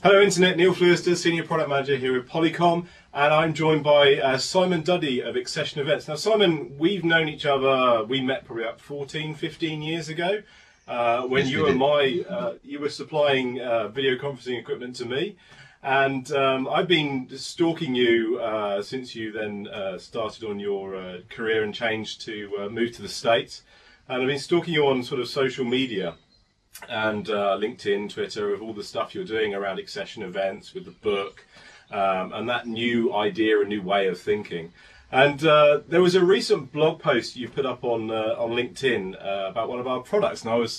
Hello Internet, Neil Flewster, Senior Product Manager here with Polycom, and I'm joined by Simon Dudley of Excession Events. Now Simon, we've known each other, we met probably about 14, 15 years ago, when yes, you were supplying video conferencing equipment to me, and I've been stalking you since you then started on your career and changed to move to the States, and I've been stalking you on sort of social media. And LinkedIn, Twitter, of all the stuff you're doing around Excession Events with the book and that new idea, a new way of thinking. And there was a recent blog post you put up on LinkedIn about one of our products, and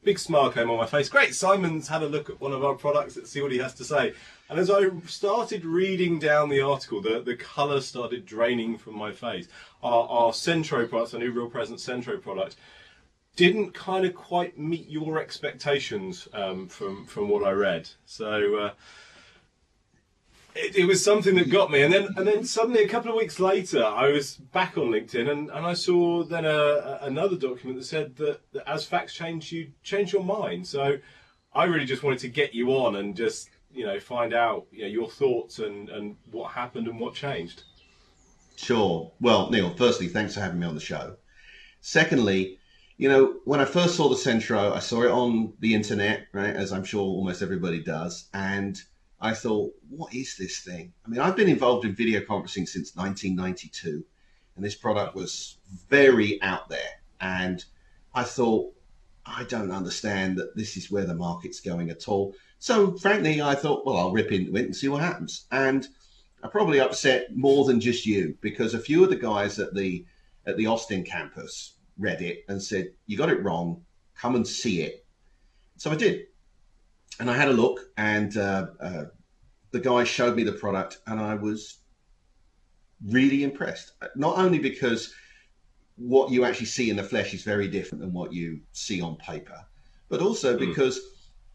big smile came on my face. Great, Simon's had a look at one of our products. Let's see what he has to say. And as I started reading down the article, the colour started draining from my face. Our Centro products, our new RealPresence Centro product, didn't kind of quite meet your expectations from what I read. So it was something that got me. And then suddenly a couple of weeks later, I was back on LinkedIn and I saw then another document that said that as facts change, you change your mind. So I really just wanted to get you on and just find out your thoughts and what happened and what changed. Sure. Well, Neil, firstly, thanks for having me on the show. Secondly, when I first saw the Centro, I saw it on the internet, right, as I'm sure almost everybody does, and I thought, what is this thing? I mean, I've been involved in video conferencing since 1992, and this product was very out there, and I thought, I don't understand that this is where the market's going at all. So, frankly, I thought, well, I'll rip into it and see what happens. And I probably upset more than just you, because a few of the guys at the Austin campus read it and said, you got it wrong, come and see it. So I did. And I had a look, and the guy showed me the product, and I was really impressed. Not only because what you actually see in the flesh is very different than what you see on paper, but also because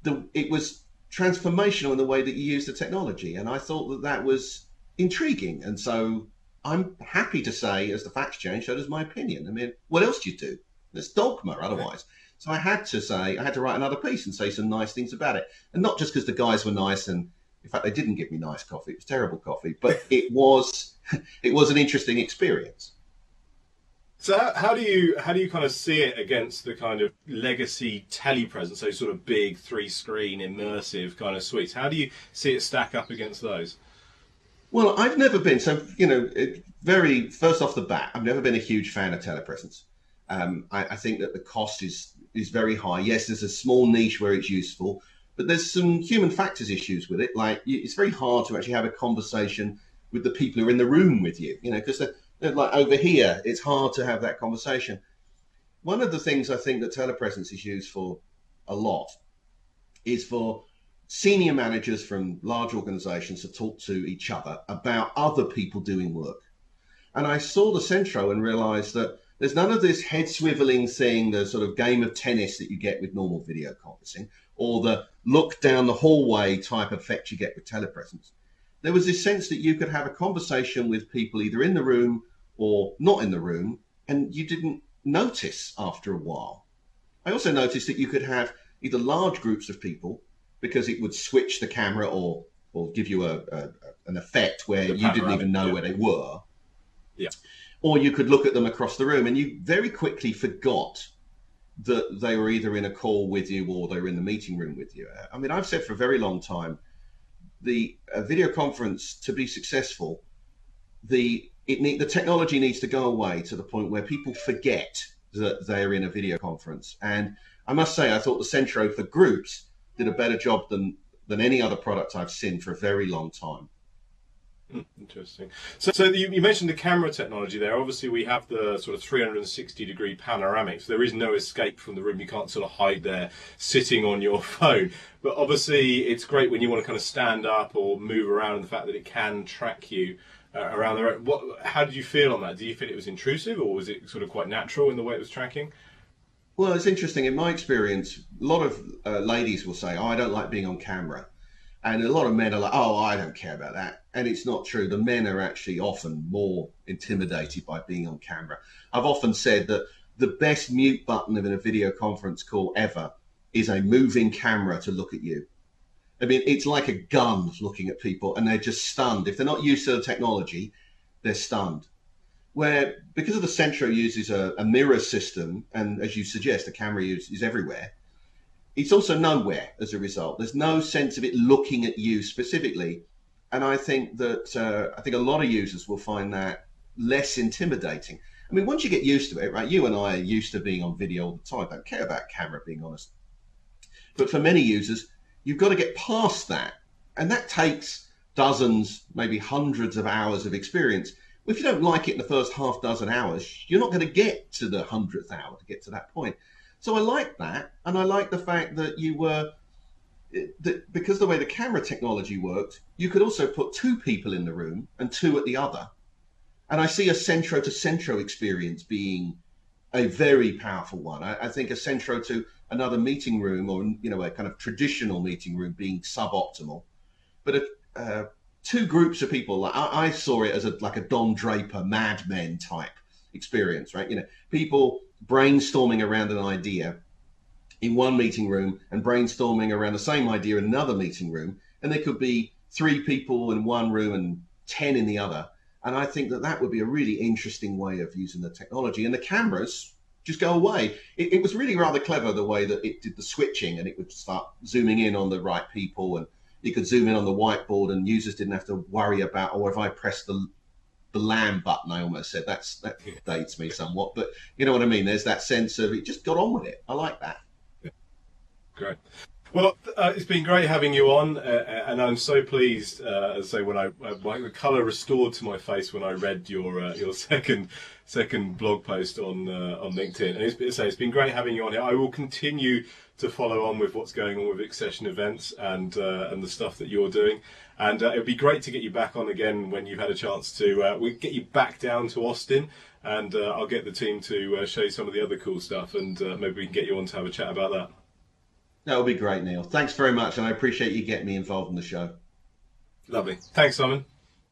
it was transformational in the way that you use the technology. And I thought that was intriguing. And so I'm happy to say, as the facts change, so does my opinion. I mean, what else do you do? There's dogma otherwise. So I had to write another piece and say some nice things about it. And not just because the guys were nice, and in fact, they didn't give me nice coffee. It was terrible coffee, but it was an interesting experience. So how do you kind of see it against the kind of legacy telepresence, so sort of big 3-screen immersive kind of suites? How do you see it stack up against those? Well, I've never been, first off the bat, I've never been a huge fan of telepresence. I think that the cost is very high. Yes, there's a small niche where it's useful, but there's some human factors issues with it. Like, it's very hard to actually have a conversation with the people who are in the room with you, because they're like over here, it's hard to have that conversation. One of the things I think that telepresence is used for a lot is for senior managers from large organizations to talk to each other about other people doing work. And I saw the Centro and realized that there's none of this head swiveling thing, the sort of game of tennis that you get with normal video conferencing, or the look down the hallway type effect you get with telepresence. There was this sense that you could have a conversation with people either in the room or not in the room, and you didn't notice after a while. I also noticed that you could have either large groups of people, because it would switch the camera or give you an effect where you didn't even know where they were. Yeah. Or you could look at them across the room and you very quickly forgot that they were either in a call with you or they were in the meeting room with you. I mean, I've said for a very long time, the video conference, to be successful, the technology needs to go away to the point where people forget that they're in a video conference. And I must say, I thought the Centro for groups did a better job than any other product I've seen for a very long time. Interesting. So you mentioned the camera technology there. Obviously, we have the sort of 360-degree panoramic. So there is no escape from the room. You can't sort of hide there sitting on your phone. But obviously, it's great when you want to kind of stand up or move around, and the fact that it can track you around the room. How did you feel on that? Do you feel it was intrusive, or was it sort of quite natural in the way it was tracking? Well, it's interesting. In my experience, a lot of ladies will say, oh, I don't like being on camera. And a lot of men are like, oh, I don't care about that. And it's not true. The men are actually often more intimidated by being on camera. I've often said that the best mute button in a video conference call ever is a moving camera to look at you. I mean, it's like a gun looking at people, and they're just stunned. If they're not used to the technology, they're stunned. Where, because of the Centro uses a mirror system, and as you suggest, the camera is everywhere, it's also nowhere as a result. There's no sense of it looking at you specifically. And I think that a lot of users will find that less intimidating. I mean, once you get used to it, right? You and I are used to being on video all the time. Don't care about camera, being honest. But for many users, you've got to get past that. And that takes dozens, maybe hundreds of hours of experience. If you don't like it in the first half dozen hours, you're not going to get to the 100th hour to get to that point. So I like that. And I like the fact that because the way the camera technology worked, you could also put 2 people in the room and 2 at the other. And I see a Centro to Centro experience being a very powerful one. I think a Centro to another meeting room, or a kind of traditional meeting room, being suboptimal. But 2 groups of people, I saw it as like a Don Draper Mad Men type experience, right? People brainstorming around an idea in one meeting room and brainstorming around the same idea in another meeting room, and there could be 3 people in one room and 10 in the other. And I think that would be a really interesting way of using the technology. And the cameras just go away. It was really rather clever the way that it did the switching, and it would start zooming in on the right people, and you could zoom in on the whiteboard, and users didn't have to worry about, if I press the LAM button, I almost said, that dates me somewhat, but you know what I mean? There's that sense of it just got on with it. I like that. Great. Well, it's been great having you on, and I'm so pleased, as I say, when the colour restored to my face when I read your second blog post on LinkedIn. And it's been great having you on here. I will continue to follow on with what's going on with Excession Events and the stuff that you're doing. And it would be great to get you back on again when you've had a chance to. We get you back down to Austin, and I'll get the team to show you some of the other cool stuff, and maybe we can get you on to have a chat about that. That would be great, Neil. Thanks very much, and I appreciate you getting me involved in the show. Lovely. Thanks, Simon.